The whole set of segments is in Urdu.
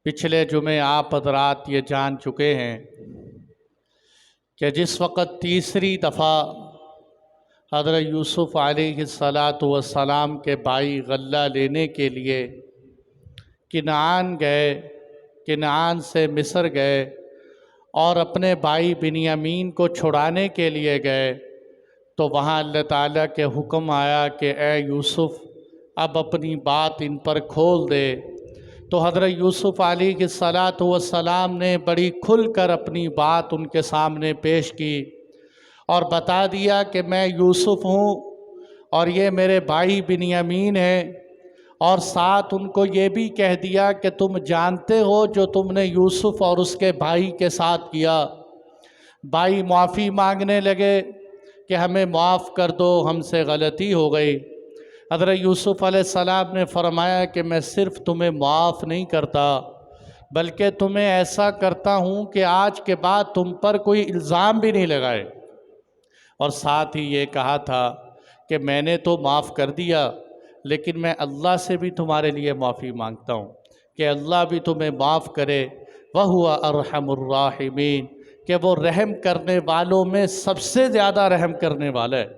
پچھلے جمعے آپ حضرات یہ جان چکے ہیں کہ جس وقت تیسری دفعہ حضرت یوسف علیہ السلام کے بھائی غلہ لینے کے لیے کنعان گئے، کنعان سے مصر گئے اور اپنے بھائی بنیامین کو چھڑانے کے لیے گئے، تو وہاں اللہ تعالیٰ کے حکم آیا کہ اے یوسف اب اپنی بات ان پر کھول دے۔ تو حضرت یوسف علیہ السلام نے بڑی کھل کر اپنی بات ان کے سامنے پیش کی اور بتا دیا کہ میں یوسف ہوں اور یہ میرے بھائی بنیامین ہیں، اور ساتھ ان کو یہ بھی کہہ دیا کہ تم جانتے ہو جو تم نے یوسف اور اس کے بھائی کے ساتھ کیا۔ بھائی معافی مانگنے لگے کہ ہمیں معاف کر دو، ہم سے غلطی ہو گئی۔ حضرت یوسف علیہ السلام نے فرمایا کہ میں صرف تمہیں معاف نہیں کرتا بلکہ تمہیں ایسا کرتا ہوں کہ آج کے بعد تم پر کوئی الزام بھی نہیں لگائے، اور ساتھ ہی یہ کہا تھا کہ میں نے تو معاف کر دیا لیکن میں اللہ سے بھی تمہارے لیے معافی مانگتا ہوں کہ اللہ بھی تمہیں معاف کرے۔ وَهُوَ أَرْحَمُ الرَّاحِمِينَ، کہ وہ رحم کرنے والوں میں سب سے زیادہ رحم کرنے والا ہے۔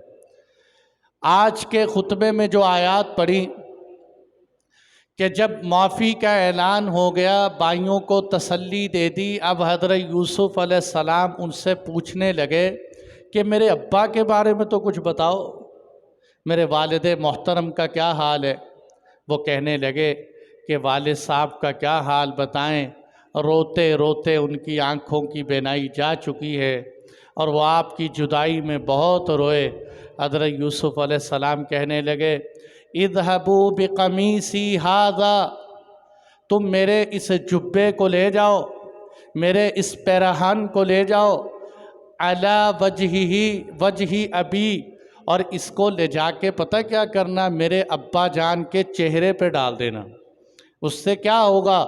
آج کے خطبے میں جو آیات پڑھی کہ جب معافی کا اعلان ہو گیا، بھائیوں کو تسلی دے دی، اب حضرت یوسف علیہ السلام ان سے پوچھنے لگے کہ میرے ابا کے بارے میں تو کچھ بتاؤ، میرے والد محترم کا کیا حال ہے؟ وہ کہنے لگے کہ والد صاحب کا کیا حال بتائیں، روتے روتے ان کی آنکھوں کی بینائی جا چکی ہے اور وہ آپ کی جدائی میں بہت روئے۔ حضرت یوسف علیہ السلام کہنے لگے اذهبوا بقمیصی ھذا، تم میرے اس جبے کو لے جاؤ، میرے اس پیرہن کو لے جاؤ، علی وجہ ابی، اور اس کو لے جا کے پتہ کیا کرنا، میرے ابا جان کے چہرے پہ ڈال دینا، اس سے کیا ہوگا،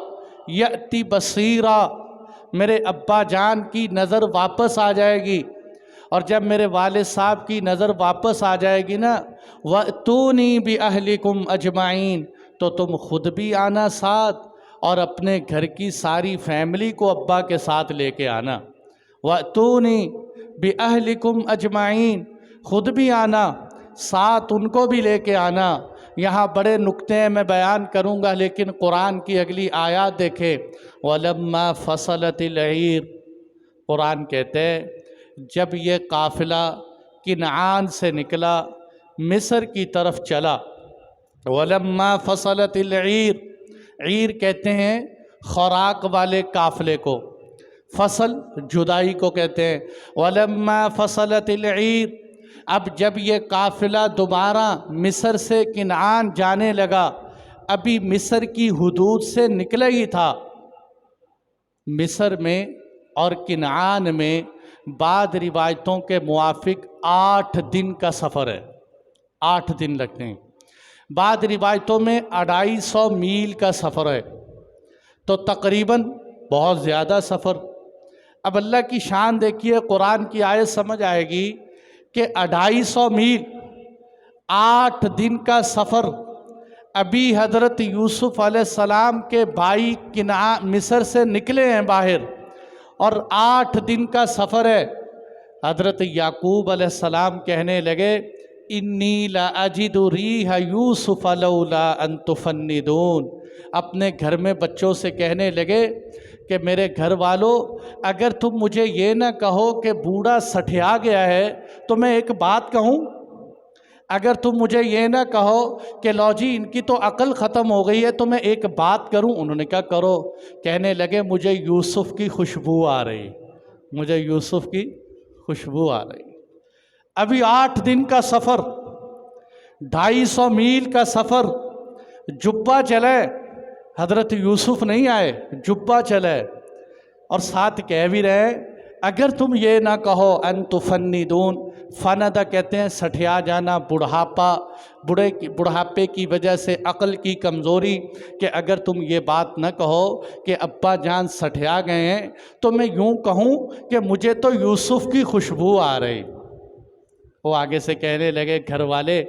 یأتی بصیرا، میرے ابا جان کی نظر واپس آ جائے گی، اور جب میرے والد صاحب کی نظر واپس آ جائے گی نا، وَأْتُونِي بِأَهْلِكُمْ أَجْمَعِينَ، تو تم خود بھی آنا ساتھ اور اپنے گھر کی ساری فیملی کو ابا کے ساتھ لے کے آنا۔ وَأْتُونِي بِأَهْلِكُمْ أَجْمَعِينَ، خود بھی آنا ساتھ ان کو بھی لے کے آنا۔ یہاں بڑے نکتے میں بیان کروں گا لیکن قرآن کی اگلی آیات دیکھیں، وَلَمَّا فَصَلَتِ الْعِيرُ، قرآن کہتے ہیں جب یہ قافلہ کنعان سے نکلا مصر کی طرف چلا، وَلَمَّا فَصَلَتِ الْعِيرُ، عیر کہتے ہیں خوراک والے قافلے کو، فصل جدائی کو کہتے ہیں۔ وَلَمَّا فَصَلَتِ الْعِيرُ، اب جب یہ قافلہ دوبارہ مصر سے کنعان جانے لگا، ابھی مصر کی حدود سے نکلا ہی تھا۔ مصر میں اور کنعان میں بعض روایتوں کے موافق 8 دن کا سفر ہے، 8 دن لگتے ہیں، بعض روایتوں میں 250 میل کا سفر ہے، تو تقریباً بہت زیادہ سفر۔ اب اللہ کی شان دیکھیے، قرآن کی آیت سمجھ آئے گی کہ 250 میل 8 دن کا سفر، ابھی حضرت یوسف علیہ السلام کے بھائی کنعان مصر سے نکلے ہیں باہر اور 8 دن کا سفر ہے۔ حضرت یعقوب علیہ السلام کہنے لگے انی لاجد ریح یوسف لولا ان تفندون، اپنے گھر میں بچوں سے کہنے لگے کہ میرے گھر والوں اگر تم مجھے یہ نہ کہو کہ بوڑھا سٹھیا گیا ہے تو میں ایک بات کہوں، اگر تم مجھے یہ نہ کہو کہ لو جی ان کی تو عقل ختم ہو گئی ہے تو میں ایک بات کروں، انہوں نے کہا کرو، کہنے لگے مجھے یوسف کی خوشبو آ رہی، مجھے یوسف کی خوشبو آ رہی۔ ابھی 8 دن کا سفر، 250 میل کا سفر، جبہ چلے، حضرت یوسف نہیں آئے، جبہ چلے، اور ساتھ کہہ بھی رہے اگر تم یہ نہ کہو ان تفندون، فندہ کہتے ہیں سٹھیا جانا، بڑھاپے کی وجہ سے عقل کی کمزوری، کہ اگر تم یہ بات نہ کہو کہ ابا جان سٹھیا گئے ہیں تو میں یوں کہوں کہ مجھے تو یوسف کی خوشبو آ رہی۔ وہ آگے سے کہنے لگے گھر والے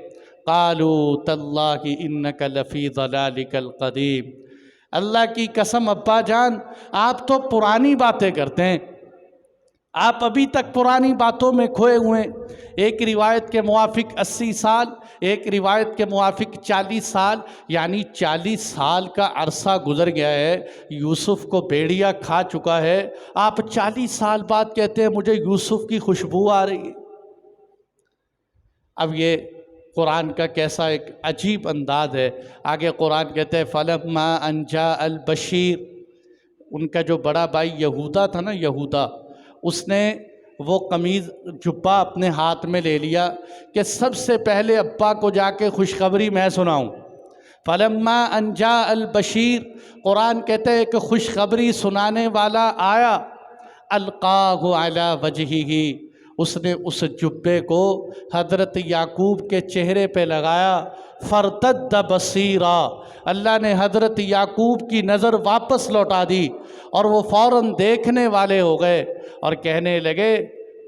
قالوا تاللہ انک لفی ضلالک القدیم، اللہ کی قسم ابا جان آپ تو پرانی باتیں کرتے ہیں، آپ ابھی تک پرانی باتوں میں کھوئے ہوئے ہیں۔ ایک روایت کے موافق 80 سال، ایک روایت کے موافق 40 سال، یعنی 40 سال کا عرصہ گزر گیا ہے، یوسف کو بھیڑیا کھا چکا ہے، آپ 40 سال بعد کہتے ہیں مجھے یوسف کی خوشبو آ رہی ہے۔ اب یہ قرآن کا کیسا ایک عجیب انداز ہے۔ آگے قرآن کہتے ہیں فَلَمَّا أَن جَاءَ الْبَشِيرُ، ان کا جو بڑا بھائی یہودا تھا نا، یہودا، اس نے وہ قمیض جبہ اپنے ہاتھ میں لے لیا کہ سب سے پہلے ابا کو جا کے خوشخبری میں سناؤں۔ فَلَمَّا أَن جَاءَ الْبَشِيرُ، قرآن کہتے ہیں کہ خوشخبری سنانے والا آیا، أَلْقَاهُ عَلَى وَجْهِهِ، اس نے اس جبے کو حضرت یعقوب کے چہرے پہ لگایا، فَارْتَدَّ بَصِیرًا، اللہ نے حضرت یعقوب کی نظر واپس لوٹا دی اور وہ فوراً دیکھنے والے ہو گئے اور کہنے لگے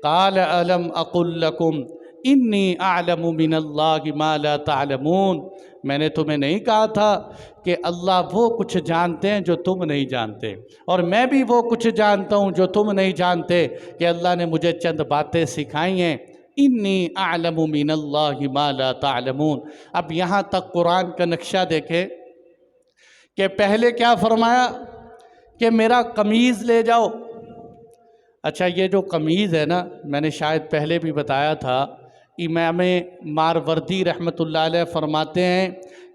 قَالَ أَلَمْ أَقُلْ لَكُمْ إِنِّي أَعْلَمُ مِنَ اللَّهِ مَا لَا تَعْلَمُونَ، میں نے تمہیں نہیں کہا تھا کہ اللہ وہ کچھ جانتے ہیں جو تم نہیں جانتے، اور میں بھی وہ کچھ جانتا ہوں جو تم نہیں جانتے، کہ اللہ نے مجھے چند باتیں سکھائی ہیں۔ انی اعلم من اللہ ما لا تعلمون۔ اب یہاں تک قرآن کا نقشہ دیکھیں کہ پہلے کیا فرمایا کہ میرا قمیض لے جاؤ۔ اچھا، یہ جو قمیض ہے نا، میں نے شاید پہلے بھی بتایا تھا، امام ماروردی رحمۃ اللہ علیہ فرماتے ہیں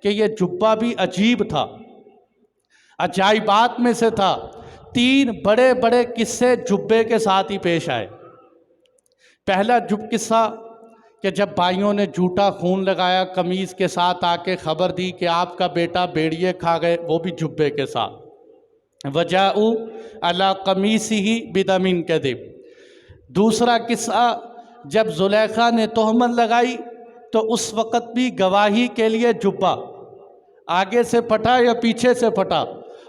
کہ یہ جبہ بھی عجیب تھا، عجائبات میں سے تھا۔ 3 بڑے بڑے قصے جبے کے ساتھ ہی پیش آئے۔ پہلا قصہ کہ جب بھائیوں نے جھوٹا خون لگایا، قمیض کے ساتھ آ کے خبر دی کہ آپ کا بیٹا بھیڑیے کھا گئے، وہ بھی جبے کے ساتھ۔ وَجَاءُوا عَلَىٰ قَمِيصِهِ بِدَمٍ كَذِبٍ۔ دوسرا قصہ جب زلیخا نے تہمت لگائی تو اس وقت بھی گواہی کے لیے جبہ آگے سے پھٹا یا پیچھے سے پھٹا۔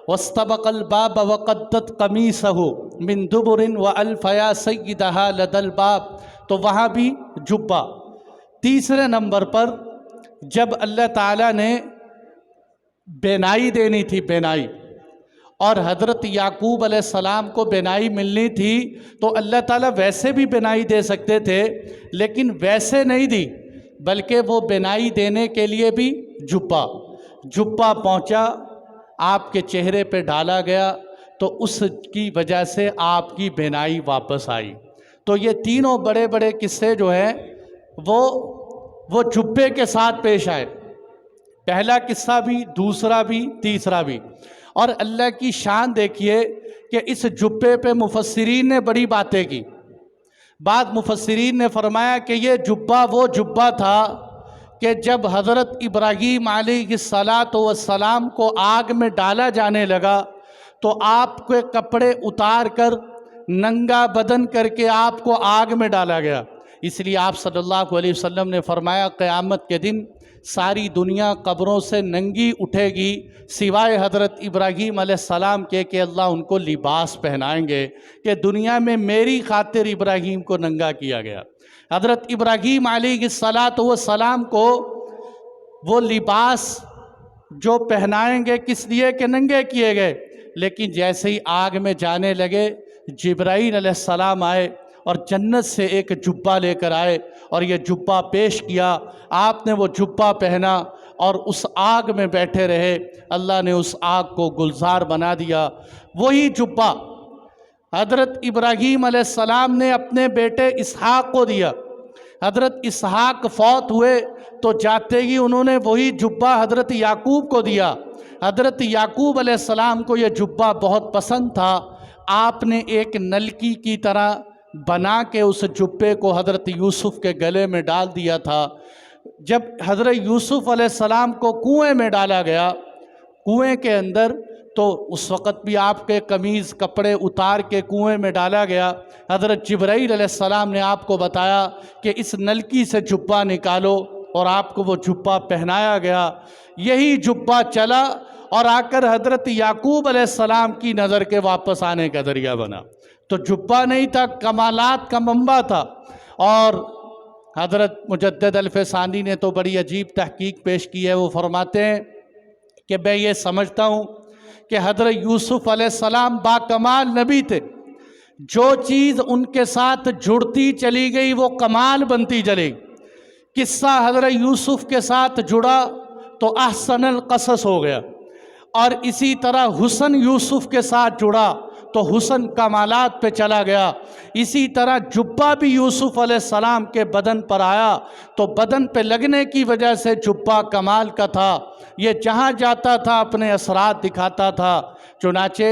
وَاسْتَبَقَ الْبَابَ وَقَدَّتْ قَمِيصَهُ مِن دُبُرٍ وَأَلْفَ يَا سَيِّدَهَا لَدَى الْبَابِ، تو وہاں بھی جبہ۔ تیسرے نمبر پر جب اللہ تعالیٰ نے بینائی دینی تھی، بینائی، اور حضرت یعقوب علیہ السلام کو بینائی ملنی تھی، تو اللہ تعالیٰ ویسے بھی بینائی دے سکتے تھے، لیکن ویسے نہیں دی، بلکہ وہ بینائی دینے کے لیے بھی جبہ پہنچا، آپ کے چہرے پہ ڈالا گیا، تو اس کی وجہ سے آپ کی بینائی واپس آئی۔ تو یہ تینوں بڑے بڑے قصے جو ہیں وہ جبے کے ساتھ پیش آئے، پہلا قصہ بھی، دوسرا بھی، تیسرا بھی۔ اور اللہ کی شان دیکھیے کہ اس جبے پہ مفسرین نے بڑی باتیں کی۔ بعض مفسرین نے فرمایا کہ یہ جبہ وہ جبہ تھا کہ جب حضرت ابراہیم علیہ السلام کو آگ میں ڈالا جانے لگا تو آپ کے کپڑے اتار کر ننگا بدن کر کے آپ کو آگ میں ڈالا گیا۔ اس لیے آپ صلی اللہ علیہ وسلم نے فرمایا قیامت کے دن ساری دنیا قبروں سے ننگی اٹھے گی سوائے حضرت ابراہیم علیہ السلام کے، کہ اللہ ان کو لباس پہنائیں گے کہ دنیا میں میری خاطر ابراہیم کو ننگا کیا گیا۔ حضرت ابراہیم علیہ السلام کو وہ لباس جو پہنائیں گے کس لیے کہ ننگے کیے گئے، لیکن جیسے ہی آگ میں جانے لگے جبرائیل علیہ السلام آئے اور جنت سے ایک جبہ لے کر آئے اور یہ جبہ پیش کیا، آپ نے وہ جبہ پہنا اور اس آگ میں بیٹھے رہے، اللہ نے اس آگ کو گلزار بنا دیا۔ وہی جبہ حضرت ابراہیم علیہ السلام نے اپنے بیٹے اسحاق کو دیا۔ حضرت اسحاق فوت ہوئے تو جاتے ہی انہوں نے وہی جبہ حضرت یعقوب کو دیا۔ حضرت یعقوب علیہ السلام کو یہ جبہ بہت پسند تھا، آپ نے ایک نلکی کی طرح بنا کے اس جبے کو حضرت یوسف کے گلے میں ڈال دیا تھا۔ جب حضرت یوسف علیہ السلام کو کنویں میں ڈالا گیا، کنویں کے اندر، تو اس وقت بھی آپ کے قمیض کپڑے اتار کے کنویں میں ڈالا گیا۔ حضرت جبرائیل علیہ السلام نے آپ کو بتایا کہ اس نلکی سے جبہ نکالو، اور آپ کو وہ جبہ پہنایا گیا۔ یہی جبہ چلا اور آ کر حضرت یعقوب علیہ السلام کی نظر کے واپس آنے کا ذریعہ بنا۔ تو جبہ نہیں تھا، کمالات کا منبع تھا۔ اور حضرت مجدد الفسانی نے تو بڑی عجیب تحقیق پیش کی ہے، وہ فرماتے ہیں کہ میں یہ سمجھتا ہوں کہ حضرت یوسف علیہ السلام باکمال نبی تھے، جو چیز ان کے ساتھ جڑتی چلی گئی وہ کمال بنتی چلی۔ قصہ حضرت یوسف کے ساتھ جڑا تو احسن القصص ہو گیا، اور اسی طرح حسن یوسف کے ساتھ جڑا تو حسن کمالات پہ چلا گیا۔ اسی طرح جبہ بھی یوسف علیہ السلام کے بدن پر آیا تو بدن پہ لگنے کی وجہ سے جبہ کمال کا تھا، یہ جہاں جاتا تھا اپنے اثرات دکھاتا تھا۔ چنانچہ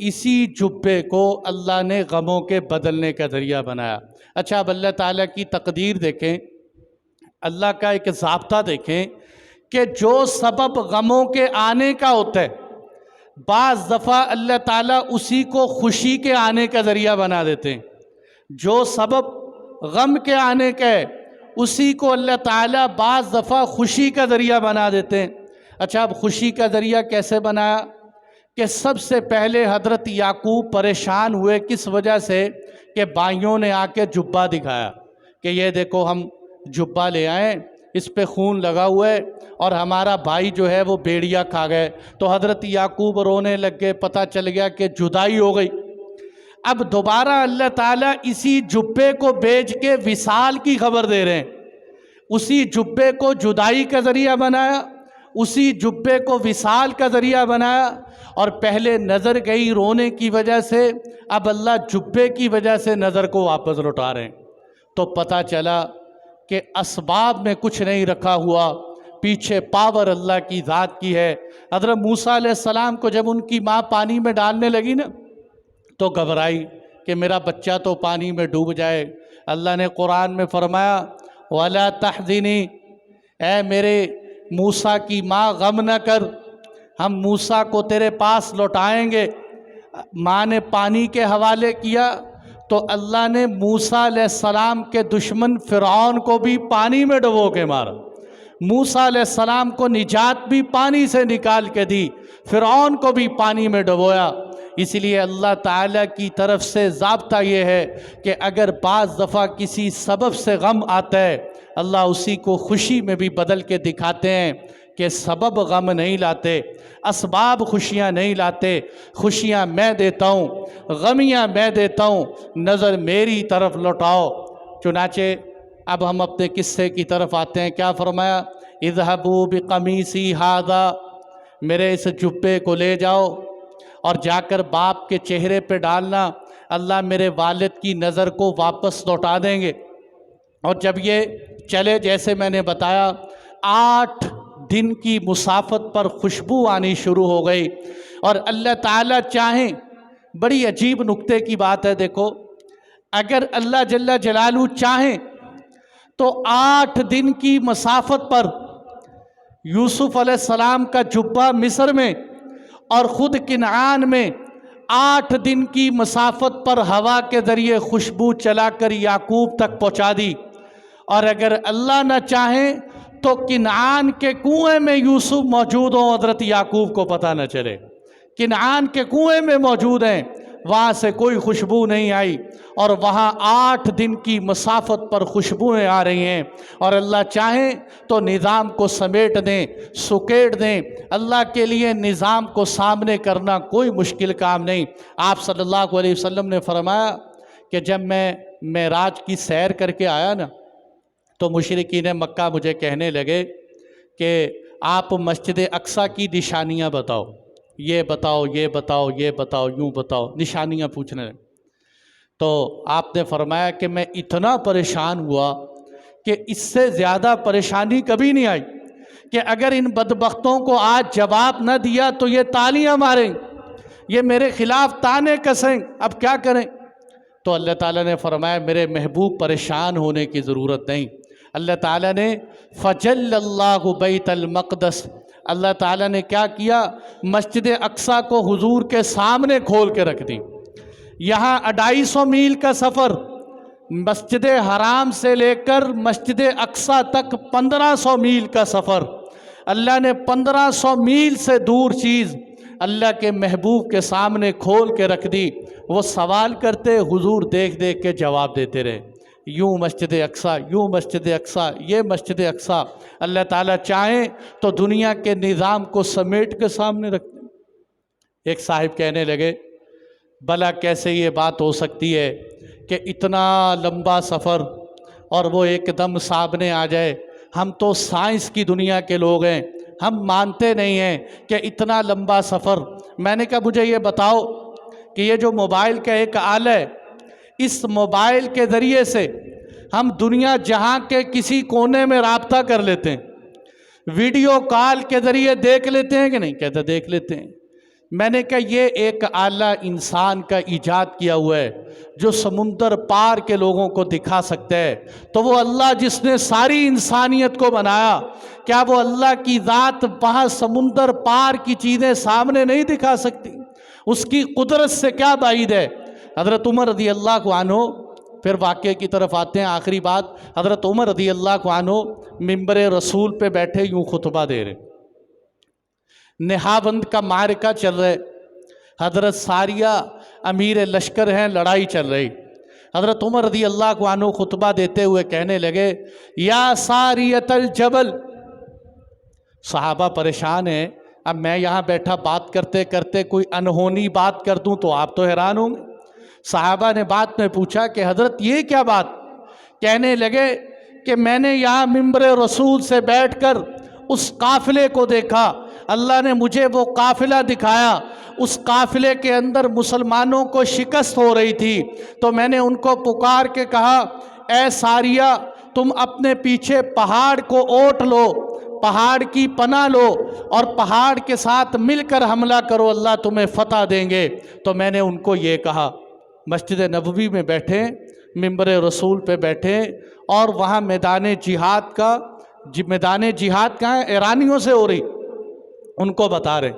اسی جبے کو اللہ نے غموں کے بدلنے کا ذریعہ بنایا۔ اچھا، اب اللہ تعالیٰ کی تقدیر دیکھیں، اللہ کا ایک ضابطہ دیکھیں کہ جو سبب غموں کے آنے کا ہوتا ہے، بعض دفعہ اللہ تعالیٰ اسی کو خوشی کے آنے کا ذریعہ بنا دیتے ہیں۔ جو سبب غم کے آنے کا ہے اسی کو اللہ تعالیٰ بعض دفعہ خوشی کا ذریعہ بنا دیتے ہیں۔ اچھا، اب خوشی کا ذریعہ کیسے بنایا؟ کہ سب سے پہلے حضرت یعقوب پریشان ہوئے، کس وجہ سے؟ کہ بھائیوں نے آ کے جبہ دکھایا کہ یہ دیکھو ہم جبہ لے آئیں، اس پہ خون لگا ہوا ہے اور ہمارا بھائی جو ہے وہ بیڑیا کھا گئے۔ تو حضرت یعقوب رونے لگ گئے، پتہ چل گیا کہ جدائی ہو گئی۔ اب دوبارہ اللہ تعالیٰ اسی جبے کو بیچ کے وصال کی خبر دے رہے ہیں۔ اسی جبے کو جدائی کا ذریعہ بنایا، اسی جبے کو وصال کا ذریعہ بنایا، اور پہلے نظر گئی رونے کی وجہ سے، اب اللہ جبے کی وجہ سے نظر کو واپس لوٹا رہے ہیں۔ تو پتہ چلا کہ اسباب میں کچھ نہیں رکھا ہوا، پیچھے پاور اللہ کی ذات کی ہے۔ حضرت موسیٰ علیہ السلام کو جب ان کی ماں پانی میں ڈالنے لگی نا تو گھبرائی کہ میرا بچہ تو پانی میں ڈوب جائے۔ اللہ نے قرآن میں فرمایا وَلَا تَحْزِنِي، اے میرے موسیٰ کی ماں غم نہ کر، ہم موسیٰ کو تیرے پاس لوٹائیں گے۔ ماں نے پانی کے حوالے کیا تو اللہ نے موسیٰ علیہ السلام کے دشمن فرعون کو بھی پانی میں ڈبو کے مارا، موسیٰ علیہ السلام کو نجات بھی پانی سے نکال کے دی، فرعون کو بھی پانی میں ڈبویا۔ اس لیے اللہ تعالیٰ کی طرف سے ضابطہ یہ ہے کہ اگر بعض دفعہ کسی سبب سے غم آتا ہے، اللہ اسی کو خوشی میں بھی بدل کے دکھاتے ہیں کہ سبب غم نہیں لاتے، اسباب خوشیاں نہیں لاتے، خوشیاں میں دیتا ہوں، غمیاں میں دیتا ہوں، نظر میری طرف لوٹاؤ۔ چنانچہ اب ہم اپنے قصے کی طرف آتے ہیں۔ کیا فرمایا؟ اذهبوا بقمیصی ھذا، میرے اس جبے کو لے جاؤ اور جا کر باپ کے چہرے پہ ڈالنا، اللہ میرے والد کی نظر کو واپس لوٹا دیں گے۔ اور جب یہ چلے، جیسے میں نے بتایا، 8 دن کی مسافت پر خوشبو آنی شروع ہو گئی۔ اور اللہ تعالیٰ چاہیں، بڑی عجیب نکتے کی بات ہے، دیکھو، اگر اللہ جل جلالہ چاہیں تو 8 دن کی مسافت پر یوسف علیہ السلام کا جبہ مصر میں اور خود کنعان میں 8 دن کی مسافت پر ہوا کے ذریعے خوشبو چلا کر یعقوب تک پہنچا دی۔ اور اگر اللہ نہ چاہیں تو کنعان کے کنویں میں یوسف موجود ہوں، حضرت یعقوب کو پتہ نہ چلے، کنعان کے کنویں میں موجود ہیں، وہاں سے کوئی خوشبو نہیں آئی، اور وہاں 8 دن کی مسافت پر خوشبوئیں آ رہی ہیں۔ اور اللہ چاہیں تو نظام کو سمیٹ دیں، سکیڑ دیں۔ اللہ کے لیے نظام کو سامنے کرنا کوئی مشکل کام نہیں۔ آپ صلی اللہ علیہ وسلم نے فرمایا کہ جب میں معراج کی سیر کر کے آیا نا تو مشرکین مکہ مجھے کہنے لگے کہ آپ مسجد اقصیٰ کی نشانیاں بتاؤ، یہ بتاؤ، یہ بتاؤ، یہ بتاؤ، یوں بتاؤ، نشانیاں پوچھنے لگے۔ تو آپ نے فرمایا کہ میں اتنا پریشان ہوا کہ اس سے زیادہ پریشانی کبھی نہیں آئی کہ اگر ان بدبختوں کو آج جواب نہ دیا تو یہ تالیاں ماریں، یہ میرے خلاف تانے کسیں، اب کیا کریں؟ تو اللہ تعالیٰ نے فرمایا میرے محبوب پریشان ہونے کی ضرورت نہیں۔ اللہ تعالیٰ نے فجل اللہ بیت المقدس، اللہ تعالیٰ نے کیا کیا؟ مسجد اقصیٰ کو حضور کے سامنے کھول کے رکھ دی۔ یہاں 250 میل کا سفر، مسجد حرام سے لے کر مسجد اقصیٰ تک 1500 میل کا سفر، اللہ نے 1500 میل سے دور چیز اللہ کے محبوب کے سامنے کھول کے رکھ دی۔ وہ سوال کرتے، حضور دیکھ دیکھ کے جواب دیتے رہے، یوں مسجد اقصیٰ، یوں مسجد اقصیٰ، یہ مسجد اقصیٰ۔ اللہ تعالیٰ چاہیں تو دنیا کے نظام کو سمیٹ کے سامنے رکھ دیں۔ ایک صاحب کہنے لگے بھلا کیسے یہ بات ہو سکتی ہے کہ اتنا لمبا سفر اور وہ ایک دم سامنے آ جائے؟ ہم تو سائنس کی دنیا کے لوگ ہیں، ہم مانتے نہیں ہیں کہ اتنا لمبا سفر۔ میں نے کہا مجھے یہ بتاؤ کہ یہ جو موبائل کا ایک آلہ ہے، اس موبائل کے ذریعے سے ہم دنیا جہاں کے کسی کونے میں رابطہ کر لیتے ہیں، ویڈیو کال کے ذریعے دیکھ لیتے ہیں کہ نہیں؟ کہتا دیکھ لیتے ہیں۔ میں نے کہا یہ ایک آلہ انسان کا ایجاد کیا ہوا ہے جو سمندر پار کے لوگوں کو دکھا سکتا ہے، تو وہ اللہ جس نے ساری انسانیت کو بنایا، کیا وہ اللہ کی ذات وہاں سمندر پار کی چیزیں سامنے نہیں دکھا سکتی؟ اس کی قدرت سے کیا بعید ہے؟ حضرت عمر رضی اللہ عنہ، پھر واقعے کی طرف آتے ہیں، آخری بات، حضرت عمر رضی اللہ عنہ منبر رسول پہ بیٹھے یوں خطبہ دے رہے، نہاوند کا معرکہ چل رہے، حضرت ساریہ امیر لشکر ہیں، لڑائی چل رہی۔ حضرت عمر رضی اللہ عنہ خطبہ دیتے ہوئے کہنے لگے یا ساریۃ الجبل، صحابہ پریشان ہیں، اب میں یہاں بیٹھا بات کرتے کرتے کوئی انہونی بات کر دوں تو آپ تو حیران ہوں گے۔ صحابہ نے بعد میں پوچھا کہ حضرت یہ کیا بات؟ کہنے لگے کہ میں نے یہاں منبر رسول سے بیٹھ کر اس قافلے کو دیکھا، اللہ نے مجھے وہ قافلہ دکھایا، اس قافلے کے اندر مسلمانوں کو شکست ہو رہی تھی، تو میں نے ان کو پکار کے کہا اے ساریہ تم اپنے پیچھے پہاڑ کو اوٹ لو، پہاڑ کی پناہ لو اور پہاڑ کے ساتھ مل کر حملہ کرو، اللہ تمہیں فتح دیں گے۔ تو میں نے ان کو یہ کہا، مسجد نبوی میں بیٹھے، منبر رسول پہ بیٹھے، اور وہاں میدان جہاد کہاں ہے؟ ایرانیوں سے ہو رہی، ان کو بتا رہے۔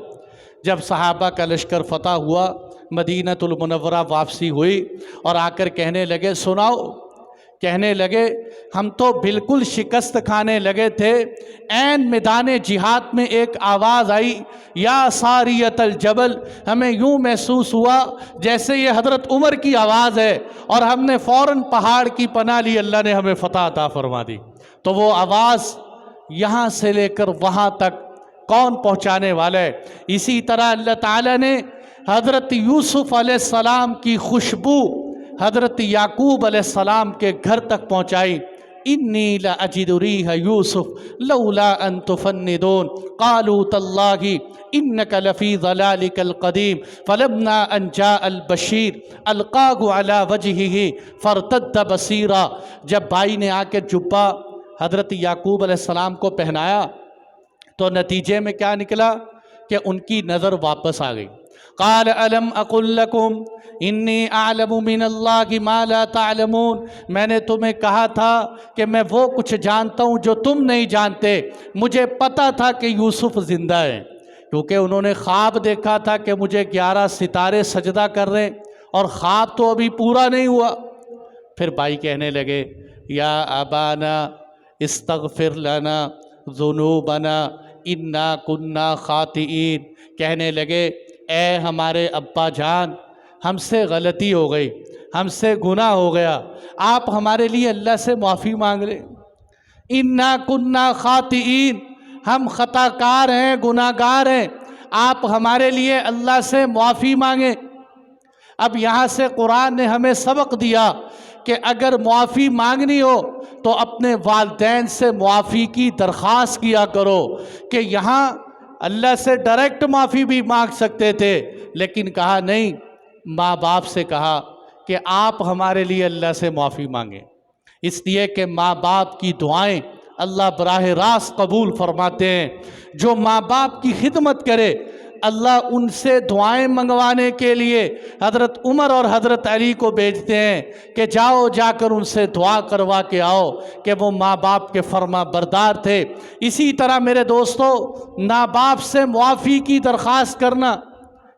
جب صحابہ کا لشکر فتح ہوا، مدینہ المنورہ واپسی ہوئی، اور آ کر کہنے لگے سناؤ، کہنے لگے ہم تو بالکل شکست کھانے لگے تھے، عین میدان جہاد میں ایک آواز آئی یا ساریۃ الجبل، ہمیں یوں محسوس ہوا جیسے یہ حضرت عمر کی آواز ہے، اور ہم نے فوراً پہاڑ کی پناہ لی، اللہ نے ہمیں فتح عطا فرما دی۔ تو وہ آواز یہاں سے لے کر وہاں تک کون پہنچانے والا ہے؟ اسی طرح اللہ تعالیٰ نے حضرت یوسف علیہ السلام کی خوشبو حضرت یعقوب علیہ السلام کے گھر تک پہنچائی۔ انی لاجد ریح یوسف لولا ان تفندون قالوا تاللہ انک لفی ضلالک القدیم فلما ان جاء البشیر القاہ علی وجہہ فارتد بصیرا۔ جب بھائی نے آ کے جبہ حضرت یعقوب علیہ السلام کو پہنایا تو نتیجے میں کیا نکلا کہ ان کی نظر واپس آ گئی۔ قال الم اقل لکم انی اعلم من اللہ ما لا تعلمون، میں نے تمہیں کہا تھا کہ میں وہ کچھ جانتا ہوں جو تم نہیں جانتے۔ مجھے پتا تھا کہ یوسف زندہ ہے، کیونکہ انہوں نے خواب دیکھا تھا کہ مجھے 11 ستارے سجدہ کر رہے، اور خواب تو ابھی پورا نہیں ہوا۔ پھر بھائی کہنے لگے یا ابانا استغفر لنا ذنوبنا انا کنا خاطئین، کہنے لگے اے ہمارے ابا جان، ہم سے غلطی ہو گئی، ہم سے گناہ ہو گیا، آپ ہمارے لیے اللہ سے معافی مانگ لیں۔ انا کنا خاطئین، ہم خطا کار ہیں، گناہ گار ہیں، آپ ہمارے لیے اللہ سے معافی مانگیں۔ اب یہاں سے قرآن نے ہمیں سبق دیا کہ اگر معافی مانگنی ہو تو اپنے والدین سے معافی کی درخواست کیا کرو، کہ یہاں اللہ سے ڈائریکٹ معافی بھی مانگ سکتے تھے، لیکن کہا نہیں، ماں باپ سے کہا کہ آپ ہمارے لیے اللہ سے معافی مانگیں، اس لیے کہ ماں باپ کی دعائیں اللہ براہ راست قبول فرماتے ہیں۔ جو ماں باپ کی خدمت کرے اللہ ان سے دعائیں منگوانے کے لیے حضرت عمر اور حضرت علی کو بھیجتے ہیں کہ جاؤ جا کر ان سے دعا کروا کے آؤ کہ وہ ماں باپ کے فرما بردار تھے۔ اسی طرح میرے دوستو، ماں باپ سے معافی کی درخواست کرنا۔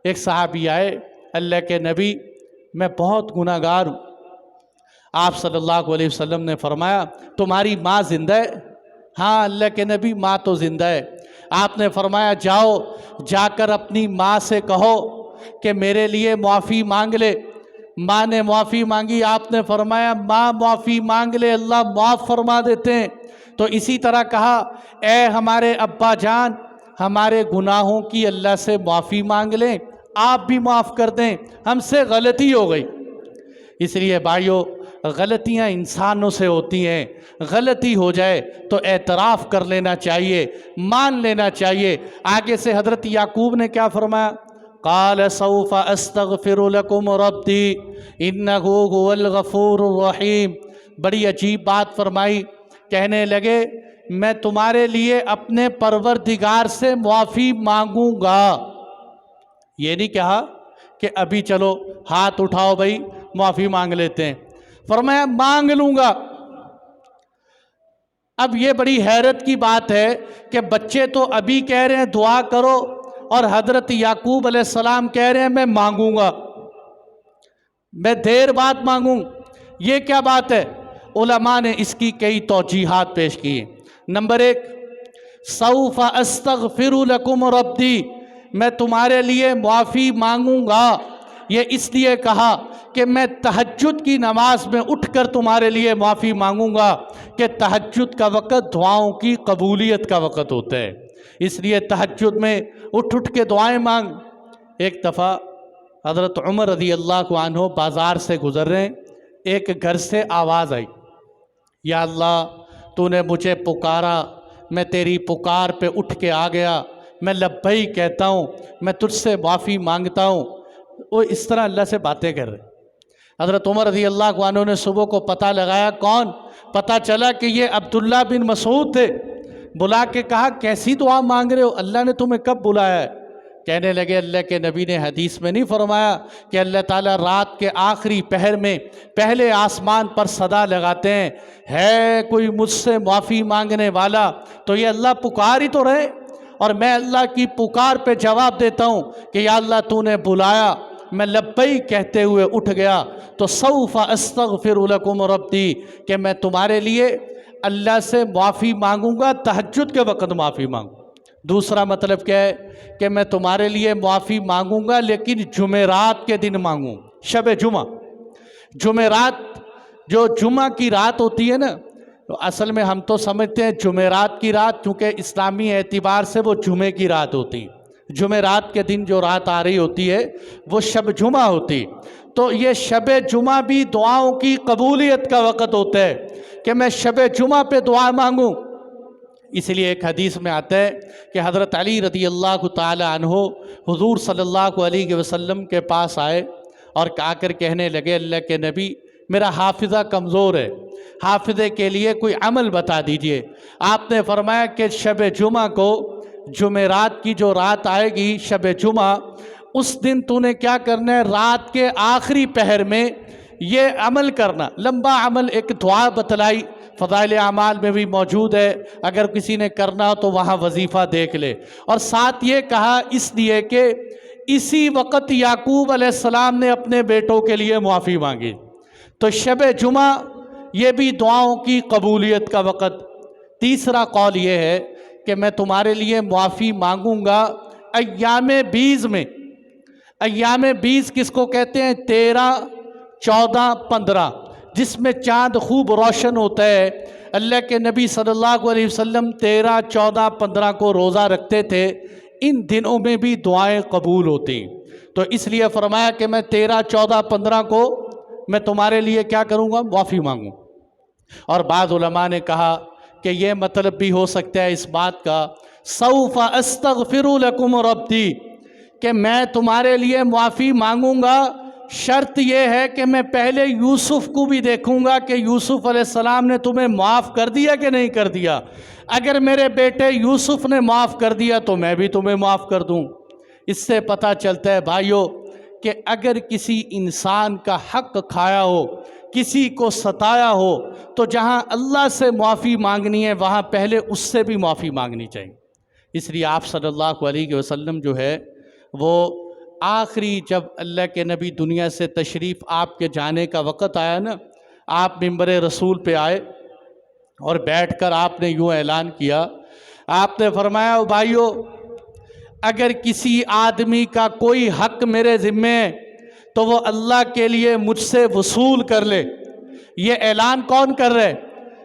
ایک صحابی آئے، اللہ کے نبی میں بہت گناہ گار ہوں۔ آپ صلی اللہ علیہ وسلم نے فرمایا تمہاری ماں زندہ ہے؟ ہاں اللہ کے نبی ماں تو زندہ ہے۔ آپ نے فرمایا جاؤ جا کر اپنی ماں سے کہو کہ میرے لیے معافی مانگ لے۔ ماں نے معافی مانگی، آپ نے فرمایا ماں معافی مانگ لے اللہ معاف فرما دیتے ہیں۔ تو اسی طرح کہا اے ہمارے ابا جان، ہمارے گناہوں کی اللہ سے معافی مانگ لیں، آپ بھی معاف کر دیں، ہم سے غلطی ہو گئی۔ اس لیے بھائیو، غلطیاں انسانوں سے ہوتی ہیں، غلطی ہو جائے تو اعتراف کر لینا چاہیے، مان لینا چاہیے۔ آگے سے حضرت یعقوب نے کیا فرمایا؟ قال سوف استغفر لکم ربی انہ هو الغفور الرحیم۔ بڑی عجیب بات فرمائی، کہنے لگے میں تمہارے لیے اپنے پروردگار سے معافی مانگوں گا۔ یہ نہیں کہا کہ ابھی چلو ہاتھ اٹھاؤ بھائی معافی مانگ لیتے ہیں، فرمایا مانگ لوں گا۔ اب یہ بڑی حیرت کی بات ہے کہ بچے تو ابھی کہہ رہے ہیں دعا کرو، اور حضرت یعقوب علیہ السلام کہہ رہے ہیں میں مانگوں گا، میں دیر بعد مانگوں۔ یہ کیا بات ہے؟ علماء نے اس کی کئی توجیحات پیش کی ہیں۔ نمبر 1، سوف استغفر لکم ربی، میں تمہارے لیے معافی مانگوں گا، یہ اس لیے کہا کہ میں تہجد کی نماز میں اٹھ کر تمہارے لیے معافی مانگوں گا، کہ تہجد کا وقت دعاؤں کی قبولیت کا وقت ہوتا ہے، اس لیے تہجد میں اٹھ کے دعائیں مانگ۔ ایک دفعہ حضرت عمر رضی اللہ عنہ بازار سے گزر رہے ہیں، ایک گھر سے آواز آئی، یا اللہ تو نے مجھے پکارا، میں تیری پکار پہ اٹھ کے آ گیا، میں لبیک کہتا ہوں، میں تجھ سے معافی مانگتا ہوں۔ وہ اس طرح اللہ سے باتیں کر رہے۔ حضرت عمر رضی اللہ عنہ نے صبح کو پتہ لگایا، کون؟ پتہ چلا کہ یہ عبداللہ بن مسعود تھے۔ بلا کے کہا کیسی دعا مانگ رہے ہو، اللہ نے تمہیں کب بلایا ہے؟ کہنے لگے اللہ کے نبی نے حدیث میں نہیں فرمایا کہ اللہ تعالیٰ رات کے آخری پہر میں پہلے آسمان پر صدا لگاتے ہیں، ہے کوئی مجھ سے معافی مانگنے والا؟ تو یہ اللہ پکار ہی تو رہے، اور میں اللہ کی پکار پہ جواب دیتا ہوں کہ یا اللہ تو نے بلایا، میں لبیک کہتے ہوئے اٹھ گیا، تو سوف استغفر لکم ربی، کہ میں تمہارے لیے اللہ سے معافی مانگوں گا، تہجد کے وقت معافی مانگوں۔ دوسرا مطلب کیا ہے کہ میں تمہارے لیے معافی مانگوں گا لیکن جمعرات کے دن مانگوں، شب جمعہ۔ جمعرات جو جمعہ کی رات ہوتی ہے نا، تو اصل میں ہم تو سمجھتے ہیں جمعرات کی رات، چونکہ اسلامی اعتبار سے وہ جمعے کی رات ہوتی ہے، جمعرات کے دن جو رات آ رہی ہوتی ہے وہ شب جمعہ ہوتی۔ تو یہ شب جمعہ بھی دعاؤں کی قبولیت کا وقت ہوتا ہے کہ میں شب جمعہ پہ دعا مانگوں۔ اس لیے ایک حدیث میں آتا ہے کہ حضرت علی رضی اللہ تعالی عنہ حضور صلی اللہ علیہ وسلم کے پاس آئے اور آ کر کہنے لگے اللہ کے نبی میرا حافظہ کمزور ہے، حافظے کے لیے کوئی عمل بتا دیجئے۔ آپ نے فرمایا کہ شب جمعہ کو، جمعرات کی جو رات آئے گی شب جمعہ، اس دن تو نے کیا کرنا ہے، رات کے آخری پہر میں یہ عمل کرنا، لمبا عمل، ایک دعا بتلائی، فضائل اعمال میں بھی موجود ہے، اگر کسی نے کرنا ہو تو وہاں وظیفہ دیکھ لے۔ اور ساتھ یہ کہا اس لیے کہ اسی وقت یعقوب علیہ السلام نے اپنے بیٹوں کے لیے معافی مانگی، تو شب جمعہ یہ بھی دعاؤں کی قبولیت کا وقت۔ تیسرا قول یہ ہے کہ میں تمہارے لیے معافی مانگوں گا ایام بیز میں۔ ایام بیز کس کو کہتے ہیں؟ 13، 14، 15، جس میں چاند خوب روشن ہوتا ہے۔ اللہ کے نبی صلی اللہ علیہ وسلم 13، 14، 15 کو روزہ رکھتے تھے، ان دنوں میں بھی دعائیں قبول ہوتی، تو اس لیے فرمایا کہ میں 13، 14، 15 کو میں تمہارے لیے کیا کروں گا، معافی مانگوں۔ اور بعض علماء نے کہا کہ یہ مطلب بھی ہو سکتا ہے اس بات کا، سوف استغفر لکم ربی، کہ میں تمہارے لیے معافی مانگوں گا، شرط یہ ہے کہ میں پہلے یوسف کو بھی دیکھوں گا کہ یوسف علیہ السلام نے تمہیں معاف کر دیا کہ نہیں کر دیا۔ اگر میرے بیٹے یوسف نے معاف کر دیا تو میں بھی تمہیں معاف کر دوں۔ اس سے پتہ چلتا ہے بھائیو کہ اگر کسی انسان کا حق کھایا ہو، کسی کو ستایا ہو، تو جہاں اللہ سے معافی مانگنی ہے وہاں پہلے اس سے بھی معافی مانگنی چاہیے۔ اس لیے آپ صلی اللہ علیہ وسلم جو ہے وہ آخری جب اللہ کے نبی دنیا سے تشریف آپ کے جانے کا وقت آیا نا، آپ منبر رسول پہ آئے اور بیٹھ کر آپ نے یوں اعلان کیا، آپ نے فرمایا بھائیو اگر کسی آدمی کا کوئی حق میرے ذمے ہے تو وہ اللہ کے لیے مجھ سے وصول کر لے۔ یہ اعلان کون کر رہے؟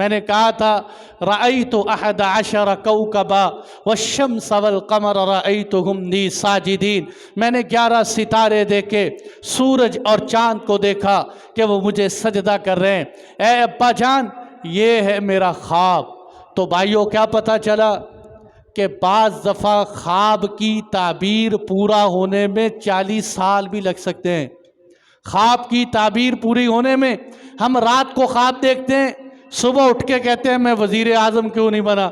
میں نے کہا تھا رأیت احد عشر کوکبا والشمس والقمر رأیتهم لی ساجدین، میں نے 11 ستارے دیکھے، سورج اور چاند کو دیکھا کہ وہ مجھے سجدہ کر رہے ہیں۔ اے ابا جان یہ ہے میرا خواب۔ تو بھائیوں کیا پتہ چلا کہ بعض دفعہ خواب کی تعبیر پورا ہونے میں 40 سال بھی لگ سکتے ہیں۔ خواب کی تعبیر پوری ہونے میں ہم رات کو خواب دیکھتے ہیں، صبح اٹھ کے کہتے ہیں میں وزیر اعظم کیوں نہیں بنا۔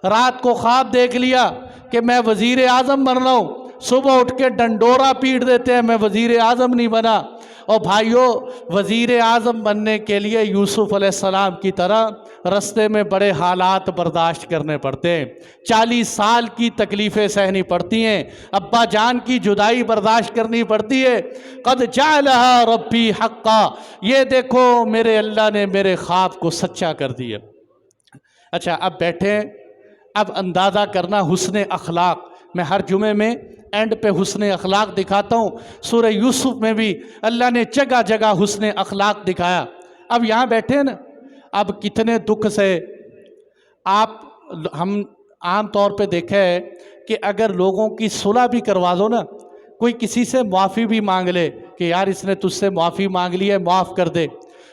رات کو خواب دیکھ لیا کہ میں وزیر اعظم بن رہا ہوں، صبح اٹھ کے ڈنڈورا پیٹ دیتے ہیں میں وزیر اعظم نہیں بنا۔ اور بھائیوں وزیر اعظم بننے کے لیے یوسف علیہ السلام کی طرح رستے میں بڑے حالات برداشت کرنے پڑتے ہیں، 40 سال کی تکلیفیں سہنی پڑتی ہیں، ابا جان کی جدائی برداشت کرنی پڑتی ہے۔ قد جعلها ربی حقا، یہ دیکھو میرے اللہ نے میرے خواب کو سچا کر دیا۔ اچھا اب بیٹھیں، اب اندازہ کرنا حسن اخلاق۔ میں ہر جمعے میں اینڈ پہ حسن اخلاق دکھاتا ہوں، سورہ یوسف میں بھی اللہ نے جگہ جگہ حسن اخلاق دکھایا۔ اب یہاں بیٹھے نا، اب کتنے دکھ سے ہم عام طور پہ دیکھا ہے کہ اگر لوگوں کی صلح بھی کروا دو نا، کوئی کسی سے معافی بھی مانگ لے کہ یار اس نے تجھ سے معافی مانگ لی ہے معاف کر دے،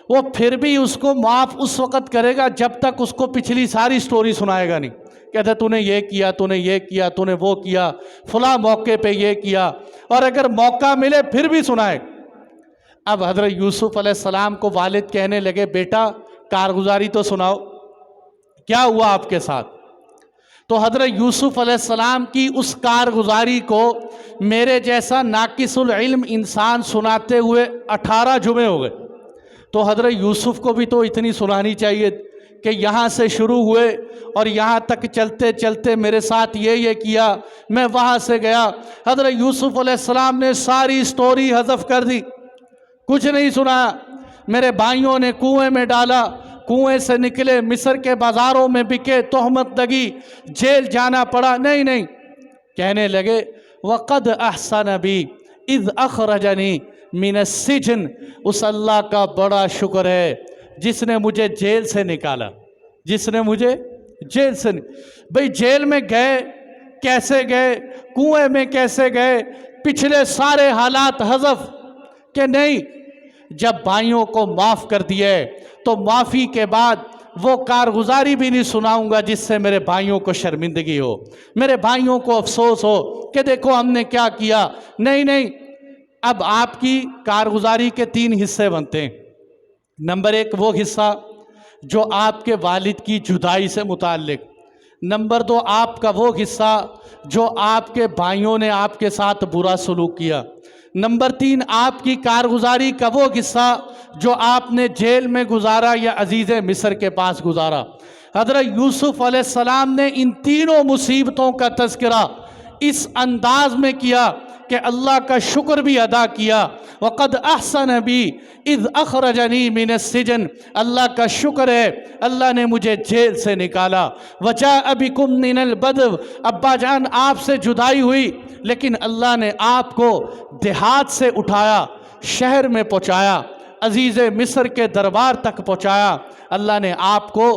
وہ پھر بھی اس کو معاف اس وقت کرے گا جب تک اس کو پچھلی ساری سٹوری سنائے گا نہیں۔ کہتا تو نے یہ کیا، تو نے یہ کیا، تو نے وہ کیا، فلاں موقع پہ یہ کیا، اور اگر موقع ملے پھر بھی سنائے۔ اب حضرت یوسف علیہ السلام کو والد کہنے لگے بیٹا کارگزاری تو سناؤ، کیا ہوا آپ کے ساتھ؟ تو حضرت یوسف علیہ السلام کی اس کارگزاری کو میرے جیسا ناقص العلم انسان سناتے ہوئے 18 جمعے ہو گئے۔ تو حضرت یوسف کو بھی تو اتنی سنانی چاہیے کہ یہاں سے شروع ہوئے اور یہاں تک چلتے چلتے میرے ساتھ یہ کیا، میں وہاں سے گیا۔ حضرت یوسف علیہ السلام نے ساری سٹوری حذف کر دی، کچھ نہیں سنایا۔ میرے بھائیوں نے کنویں میں ڈالا، کنویں سے نکلے، مصر کے بازاروں میں بکے، تہمت لگی، جیل جانا پڑا۔ نہیں کہنے لگے وَقَدْ أَحْسَنَ بِي إِذْ أَخْرَجَنِي مِنَ السِّجْنِ، اس اللہ کا بڑا شکر ہے جس نے مجھے جیل سے نکالا، جس نے مجھے جیل سے بھئی جیل میں گئے کیسے گئے، کنویں میں کیسے گئے، پچھلے سارے حالات حذف کہ نہیں۔ جب بھائیوں کو معاف کر دیا تو معافی کے بعد وہ کارگزاری بھی نہیں سناؤں گا جس سے میرے بھائیوں کو شرمندگی ہو، میرے بھائیوں کو افسوس ہو کہ دیکھو ہم نے کیا کیا۔ نہیں، اب آپ کی کارگزاری کے 3 حصے بنتے ہیں۔ نمبر 1 وہ حصہ جو آپ کے والد کی جدائی سے متعلق، نمبر 2 آپ کا وہ حصہ جو آپ کے بھائیوں نے آپ کے ساتھ برا سلوک کیا، نمبر 3 آپ کی کارگزاری کا وہ حصہ جو آپ نے جیل میں گزارا یا عزیز مصر کے پاس گزارا۔ حضرت یوسف علیہ السلام نے ان تینوں مصیبتوں کا تذکرہ اس انداز میں کیا کہ اللہ کا شکر بھی ادا کیا۔ وَقَدْ أَحْسَنَ بِي إِذْ أَخْرَجَنِي مِنَ السِّجْنِ، اللہ کا شکر ہے اللہ نے مجھے جیل سے نکالا۔ وَجَاءَ بِكُم مِّنَ الْبَدْوِ، ابا جان آپ سے جدائی ہوئی لیکن اللہ نے آپ کو دیہات سے اٹھایا، شہر میں پہنچایا، عزیز مصر کے دربار تک پہنچایا۔ اللہ نے آپ کو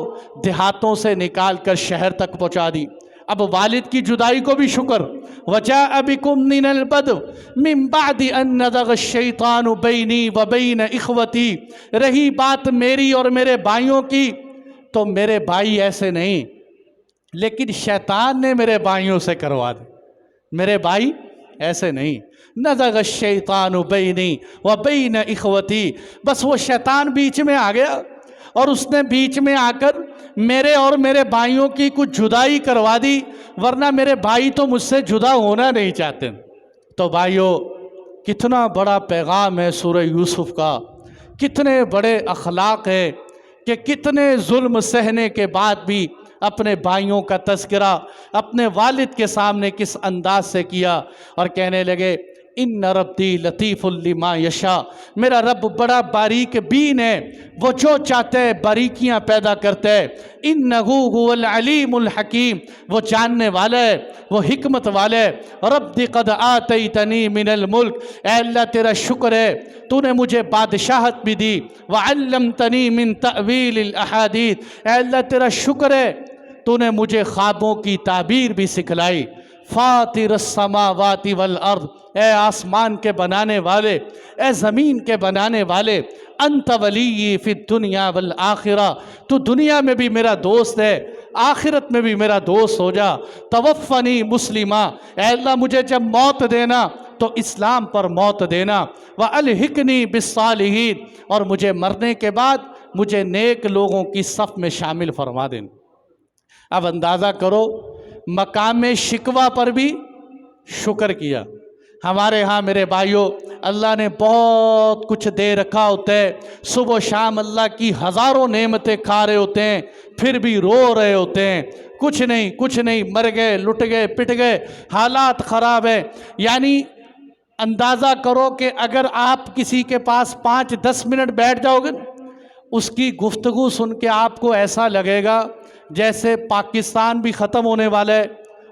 دیہاتوں سے نکال کر شہر تک پہنچا دی۔ اب والد کی جدائی کو بھی شکر۔ وَجَاءَ بِكُم مِّنَ الْبَدْوِ مِن بَعْدِ أَن نَّزَغَ الشَّيْطَانُ بَيْنِي وَبَيْنَ إِخْوَتِي، رہی بات میری اور میرے بھائیوں کی تو میرے بھائی ایسے نہیں، لیکن شیطان نے میرے بھائیوں سے کروا دی، میرے بھائی ایسے نہیں۔ نَزَغَ الشَّيْطَانُ بَيْنِي وَبَيْنَ إِخْوَتِي، بس وہ شیطان بیچ میں آ گیا اور اس نے بیچ میں آ کر میرے اور میرے بھائیوں کی کچھ جدائی کروا دی، ورنہ میرے بھائی تو مجھ سے جدا ہونا نہیں چاہتے۔ تو بھائیوں کتنا بڑا پیغام ہے سورہ یوسف کا، کتنے بڑے اخلاق ہے کہ کتنے ظلم سہنے کے بعد بھی اپنے بھائیوں کا تذکرہ اپنے والد کے سامنے کس انداز سے کیا، اور کہنے لگے ان ربی لطیف لما یشاء، میرا رب بڑا باریک بین ہے، وہ جو چاہتے ہے باریکیاں پیدا کرتا ہے۔ انہ هو العلیم الحکیم، وہ جاننے والا ہے، وہ حکمت والا ہے۔ رب قد آتیتنی من الملک، اے اللہ تیرا شکر ہے تو نے مجھے بادشاہت بھی دی۔ وعلمتنی من تأویل الاحادیث، اے اللہ تیرا شکر ہے تو نے مجھے خوابوں کی تعبیر بھی سکھلائی۔ فاطر السماوات والارض، اے آسمان کے بنانے والے، اے زمین کے بنانے والے، انت ولی فی الدنیا والآخرہ، تو دنیا میں بھی میرا دوست ہے، آخرت میں بھی میرا دوست ہو جا۔ توفنی مسلمہ، اے اللہ مجھے جب موت دینا تو اسلام پر موت دینا۔ والحقنی بالصالحین، اور مجھے مرنے کے بعد مجھے نیک لوگوں کی صف میں شامل فرما دینا۔ اب اندازہ کرو، مقام شکوہ پر بھی شکر کیا۔ ہمارے ہاں میرے بھائیوں، اللہ نے بہت کچھ دے رکھا ہوتا ہے، صبح و شام اللہ کی ہزاروں نعمتیں کھا رہے ہوتے ہیں، پھر بھی رو رہے ہوتے ہیں، کچھ نہیں، مر گئے، لٹ گئے، پٹ گئے، حالات خراب ہیں۔ یعنی اندازہ کرو کہ اگر آپ کسی کے پاس 5-10 منٹ بیٹھ جاؤ گے، اس کی گفتگو سن کے آپ کو ایسا لگے گا جیسے پاکستان بھی ختم ہونے والا ہے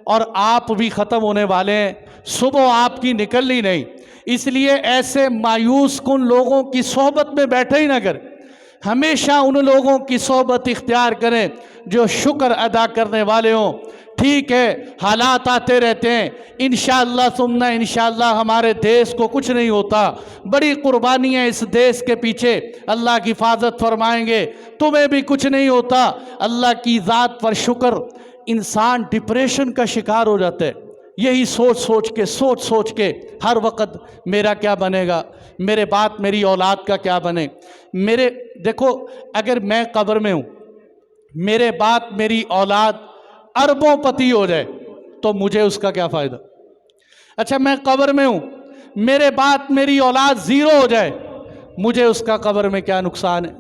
اور آپ بھی ختم ہونے والے ہیں، صبح آپ کی نکلنی نہیں۔ اس لیے ایسے مایوس کن لوگوں کی صحبت میں بیٹھے ہی نہ کریں، ہمیشہ ان لوگوں کی صحبت اختیار کریں جو شکر ادا کرنے والے ہوں۔ ٹھیک ہے، حالات آتے رہتے ہیں، انشاءاللہ ثم انشاءاللہ ہمارے دیش کو کچھ نہیں ہوتا، بڑی قربانیاں اس دیش کے پیچھے، اللہ کی حفاظت فرمائیں گے، تمہیں بھی کچھ نہیں ہوتا۔ اللہ کی ذات پر شکر، انسان ڈپریشن کا شکار ہو جاتا ہے، یہی سوچ سوچ کے ہر وقت میرا کیا بنے گا، میرے بعد میری اولاد کا کیا بنے۔ دیکھو، اگر میں قبر میں ہوں، میرے بعد میری اولاد اربوں پتی ہو جائے تو مجھے اس کا کیا فائدہ؟ اچھا، میں قبر میں ہوں، میرے بعد میری اولاد زیرو ہو جائے، مجھے اس کا قبر میں کیا نقصان ہے؟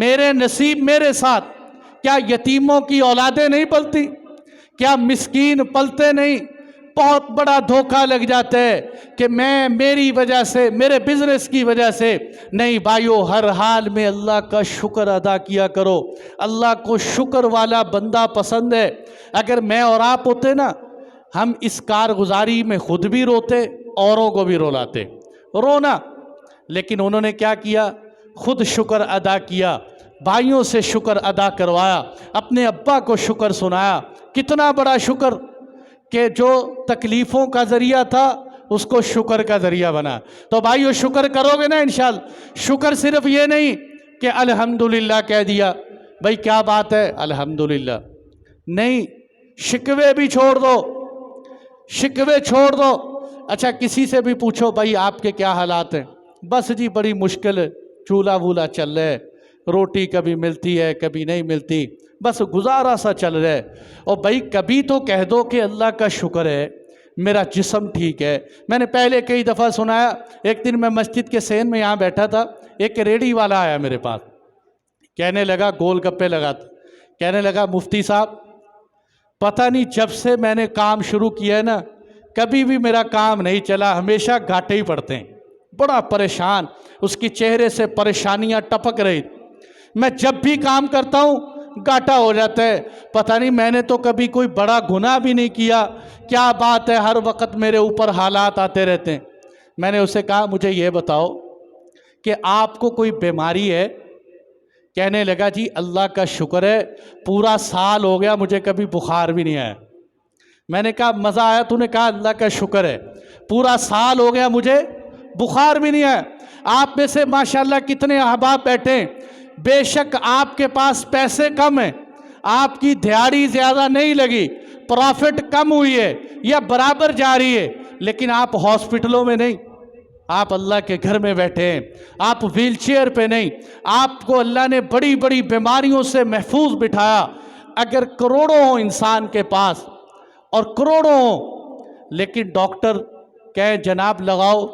میرے نصیب میرے ساتھ، کیا یتیموں کی اولادیں نہیں پلتی؟ کیا مسکین پلتے نہیں؟ بہت بڑا دھوکہ لگ جاتا ہے کہ میری وجہ سے، میرے بزنس کی وجہ سے نہیں۔ بھائیو، ہر حال میں اللہ کا شکر ادا کیا کرو، اللہ کو شکر والا بندہ پسند ہے۔ اگر میں اور آپ ہوتے نا، ہم اس کارگزاری میں خود بھی روتے، اوروں کو بھی رولاتے، رونا۔ لیکن انہوں نے کیا کیا؟ خود شکر ادا کیا، بھائیوں سے شکر ادا کروایا، اپنے ابا کو شکر سنایا۔ کتنا بڑا شکر کہ جو تکلیفوں کا ذریعہ تھا اس کو شکر کا ذریعہ بنا۔ تو بھائیو، شکر کرو گے نا انشاءاللہ۔ شکر صرف یہ نہیں کہ الحمدللہ کہہ دیا، بھائی کیا بات ہے الحمدللہ، نہیں، شکوے بھی چھوڑ دو، شکوے چھوڑ دو۔ اچھا، کسی سے بھی پوچھو بھائی آپ کے کیا حالات ہیں؟ بس جی بڑی مشکل ہے، چولہا وولہا چل رہا ہے، روٹی کبھی ملتی ہے کبھی نہیں ملتی، بس گزارا سا چل رہا ہے۔ اور بھائی کبھی تو کہہ دو کہ اللہ کا شکر ہے میرا جسم ٹھیک ہے۔ میں نے پہلے کئی دفعہ سنایا، ایک دن میں مسجد کے صحن میں یہاں بیٹھا تھا، ایک ریڑھی والا آیا میرے پاس، کہنے لگا، گول گپے لگاتا، کہنے لگا مفتی صاحب پتہ نہیں جب سے میں نے کام شروع کیا ہے نا، کبھی بھی میرا کام نہیں چلا، ہمیشہ گھاٹے ہی پڑتے ہیں، بڑا پریشان۔ اس کی چہرے سے پریشانیاں ٹپک رہی، میں جب بھی کام کرتا ہوں گھاٹا ہو جاتا ہے، پتہ نہیں میں نے تو کبھی کوئی بڑا گناہ بھی نہیں کیا، کیا بات ہے ہر وقت میرے اوپر حالات آتے رہتے ہیں۔ میں نے اسے کہا مجھے یہ بتاؤ کہ آپ کو کوئی بیماری ہے؟ کہنے لگا جی اللہ کا شکر ہے پورا سال ہو گیا مجھے کبھی بخار بھی نہیں آیا۔ میں نے کہا مزہ آیا؟ تو نے کہا اللہ کا شکر ہے پورا سال ہو گیا مجھے بخار بھی نہیں آیا۔ آپ میں سے ماشاءاللہ کتنے احباب بیٹھے ہیں، بے شک آپ کے پاس پیسے کم ہیں، آپ کی دیہڑی زیادہ نہیں لگی، پروفٹ کم ہوئی ہے یا برابر جا رہی ہے، لیکن آپ ہاسپٹلوں میں نہیں، آپ اللہ کے گھر میں بیٹھے ہیں، آپ ویل چیئر پہ نہیں، آپ کو اللہ نے بڑی بڑی بیماریوں سے محفوظ بٹھایا۔ اگر کروڑوں ہوں انسان کے پاس اور کروڑوں ہوں، لیکن ڈاکٹر کہیں جناب لگاؤ،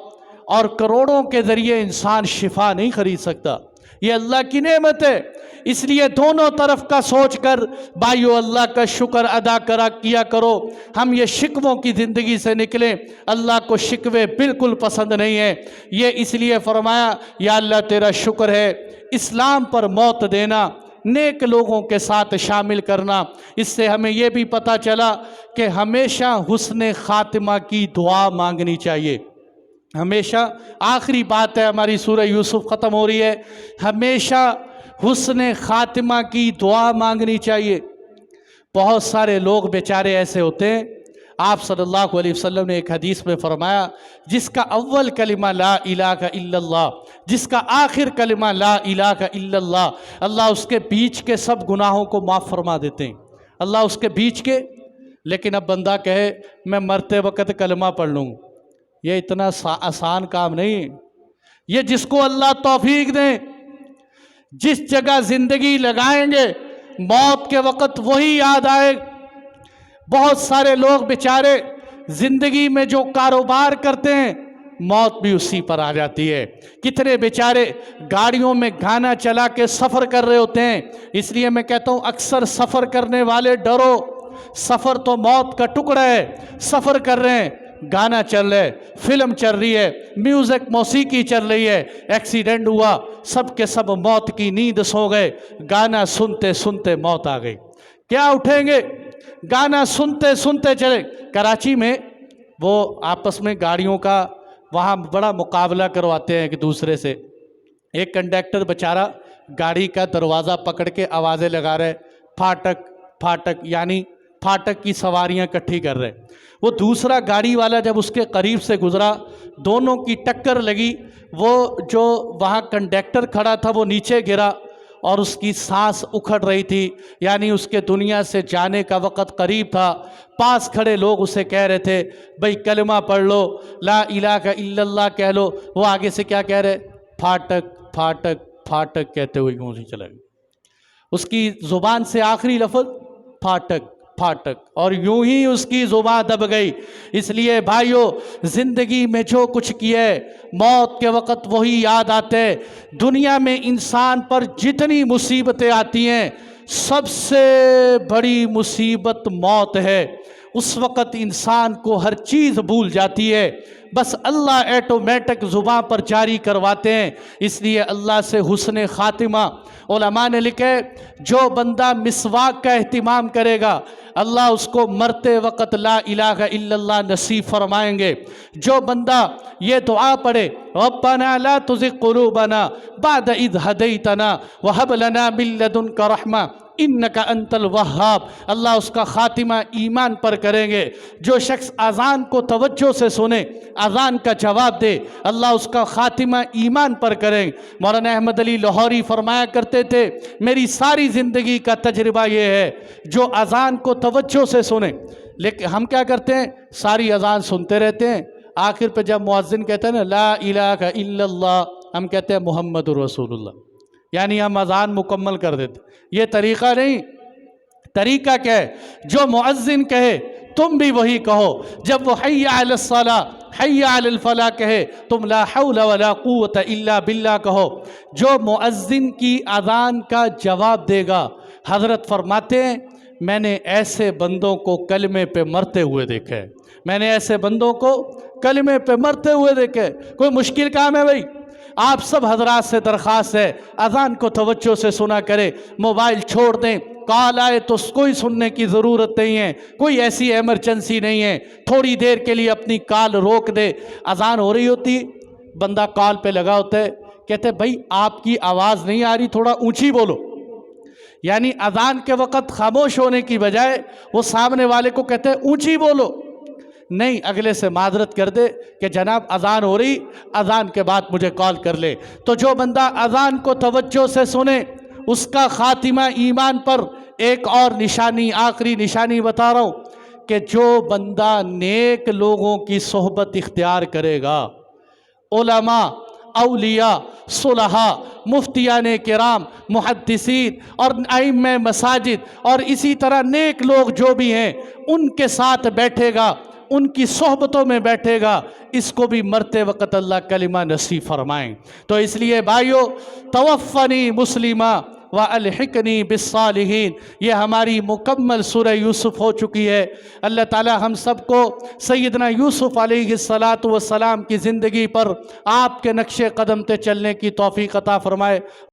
اور کروڑوں کے ذریعے انسان شفا نہیں خرید سکتا۔ یہ اللہ کی نعمت ہے۔ اس لیے دونوں طرف کا سوچ کر بھائیو اللہ کا شکر ادا کیا کرو۔ ہم یہ شکووں کی زندگی سے نکلیں۔ اللہ کو شکوے بالکل پسند نہیں ہیں۔ یہ اس لیے فرمایا یا اللہ تیرا شکر ہے اسلام پر موت دینا، نیک لوگوں کے ساتھ شامل کرنا۔ اس سے ہمیں یہ بھی پتہ چلا کہ ہمیشہ حسن خاتمہ کی دعا مانگنی چاہیے۔ ہمیشہ آخری بات ہے، ہماری سورہ یوسف ختم ہو رہی ہے، ہمیشہ حسن خاتمہ کی دعا مانگنی چاہیے۔ بہت سارے لوگ بیچارے ایسے ہوتے ہیں، آپ صلی اللہ علیہ وسلم نے ایک حدیث میں فرمایا جس کا اول کلمہ لا الہ الا اللہ، جس کا آخر کلمہ لا الہ الا اللہ، اللہ اس کے بیچ کے سب گناہوں کو معاف فرما دیتے ہیں، اللہ اس کے بیچ کے۔ لیکن اب بندہ کہے میں مرتے وقت کلمہ پڑھ لوں، یہ اتنا آسان کام نہیں ہے۔ یہ جس کو اللہ توفیق دیں، جس جگہ زندگی لگائیں گے موت کے وقت وہی یاد آئے۔ بہت سارے لوگ بیچارے زندگی میں جو کاروبار کرتے ہیں موت بھی اسی پر آ جاتی ہے۔ کتنے بیچارے گاڑیوں میں گانا چلا کے سفر کر رہے ہوتے ہیں۔ اس لیے میں کہتا ہوں اکثر سفر کرنے والے ڈرو، سفر تو موت کا ٹکڑا ہے۔ سفر کر رہے ہیں، گانا چل رہا ہے، فلم چل رہی ہے، میوزک موسیقی چل رہی ہے، ایکسیڈنٹ ہوا، سب کے سب موت کی نیند سو گئے، گانا سنتے سنتے موت آ گئی۔ کیا اٹھیں گے؟ گانا سنتے سنتے چلے۔ کراچی میں وہ آپس میں گاڑیوں کا وہاں بڑا مقابلہ کرواتے ہیں ایک دوسرے سے۔ ایک کنڈکٹر بیچارہ گاڑی کا دروازہ پکڑ کے آوازیں لگا رہے، پھاٹک پھاٹک، یعنی پھاٹک کی سواریاں اکٹھی کر رہے۔ وہ دوسرا گاڑی والا جب اس کے قریب سے گزرا، دونوں کی ٹکر لگی، وہ جو وہاں کنڈکٹر کھڑا تھا وہ نیچے گرا اور اس کی سانس اکھڑ رہی تھی، یعنی اس کے دنیا سے جانے کا وقت قریب تھا۔ پاس کھڑے لوگ اسے کہہ رہے تھے بھئی کلمہ پڑھ لو، لا الہ الا اللہ کہہ لو۔ وہ آگے سے کیا کہہ رہے؟ پھاٹک پھاٹک پھاٹک کہتے ہوئے یوں ہی چلا گیا۔ اس کی زبان سے آخری لفظ پھاٹک پھاٹک، اور یوں ہی اس کی زبان دب گئی۔ اس لیے بھائیو زندگی میں جو کچھ کیا ہے موت کے وقت وہی یاد آتے۔ دنیا میں انسان پر جتنی مصیبتیں آتی ہیں سب سے بڑی مصیبت موت ہے۔ اس وقت انسان کو ہر چیز بھول جاتی ہے، بس اللہ ایٹومیٹک زبان پر جاری کرواتے ہیں۔ اس لیے اللہ سے حسن خاتمہ، علماء نے لکھے جو بندہ مسواک کا اہتمام کرے گا اللہ اس کو مرتے وقت لا الہ الا اللہ نصیب فرمائیں گے۔ جو بندہ یہ دعا پڑھے ربنا لا تزغ قلوبنا بعد اذ ہدیتنا وہب لنا من لدنک رحمہ انک انت الوہاب، اللہ اس کا خاتمہ ایمان پر کریں گے۔ جو شخص اذان کو توجہ سے سنے، اذان کا جواب دے، اللہ اس کا خاتمہ ایمان پر کریں گے۔ مولانا احمد علی لاہوری فرمایا کرتے تھے میری ساری زندگی کا تجربہ یہ ہے جو اذان کو توجہ سے سنے، لیکن ہم کیا کرتے ہیں ساری اذان سنتے رہتے ہیں، آخر پہ جب مؤذن کہتے ہیں نا لا الہ الا اللہ، ہم کہتے ہیں محمد رسول اللہ، یعنی ہم اذان مکمل کر دیتے۔ یہ طریقہ نہیں۔ طریقہ کیا ہے؟ جو مؤذن کہے تم بھی وہی کہو، جب وہ حی علی الصلاۃ حی علی الفلاح کہے تم لا حول ولا قوت الا باللہ کہو۔ جو مؤذن کی اذان کا جواب دے گا، حضرت فرماتے ہیں میں نے ایسے بندوں کو کلمے پہ مرتے ہوئے دیکھا ہے، میں نے ایسے بندوں کو کلمے پہ مرتے ہوئے دیکھے۔ کوئی مشکل کام ہے بھائی؟ آپ سب حضرات سے درخواست ہے اذان کو توجہ سے سنا کرے، موبائل چھوڑ دیں، کال آئے تو کوئی سننے کی ضرورت نہیں ہے، کوئی ایسی ایمرجنسی نہیں ہے، تھوڑی دیر کے لیے اپنی کال روک دے۔ اذان ہو رہی ہوتی، بندہ کال پہ لگا ہوتا ہے، کہتے ہیں بھائی آپ کی آواز نہیں آ رہی، تھوڑا اونچی بولو۔ یعنی اذان کے وقت خاموش ہونے کی بجائے وہ سامنے والے کو کہتے ہیں اونچی بولو، نہیں اگلے سے معذرت کر دے کہ جناب اذان ہو رہی، اذان کے بعد مجھے کال کر لے۔ تو جو بندہ اذان کو توجہ سے سنے اس کا خاتمہ ایمان پر۔ ایک اور نشانی، آخری نشانی بتا رہا ہوں کہ جو بندہ نیک لوگوں کی صحبت اختیار کرے گا، علماء، اولیاء، صلحاء، مفتیان کرام، محدثین اور ائمہ مساجد اور اسی طرح نیک لوگ جو بھی ہیں ان کے ساتھ بیٹھے گا، ان کی صحبتوں میں بیٹھے گا، اس کو بھی مرتے وقت اللہ کلمہ نصیب فرمائیں۔ تو اس لیے بھائیو، توفنی مسلمہ وَأَلْحِقْنِي بِالصَّالِحِينَ، یہ ہماری مکمل سورہ یوسف ہو چکی ہے۔ اللہ تعالی ہم سب کو سیدنا یوسف علیہ الصلاۃ والسلام کی زندگی پر آپ کے نقش قدم پہ چلنے کی توفیق عطا فرمائے۔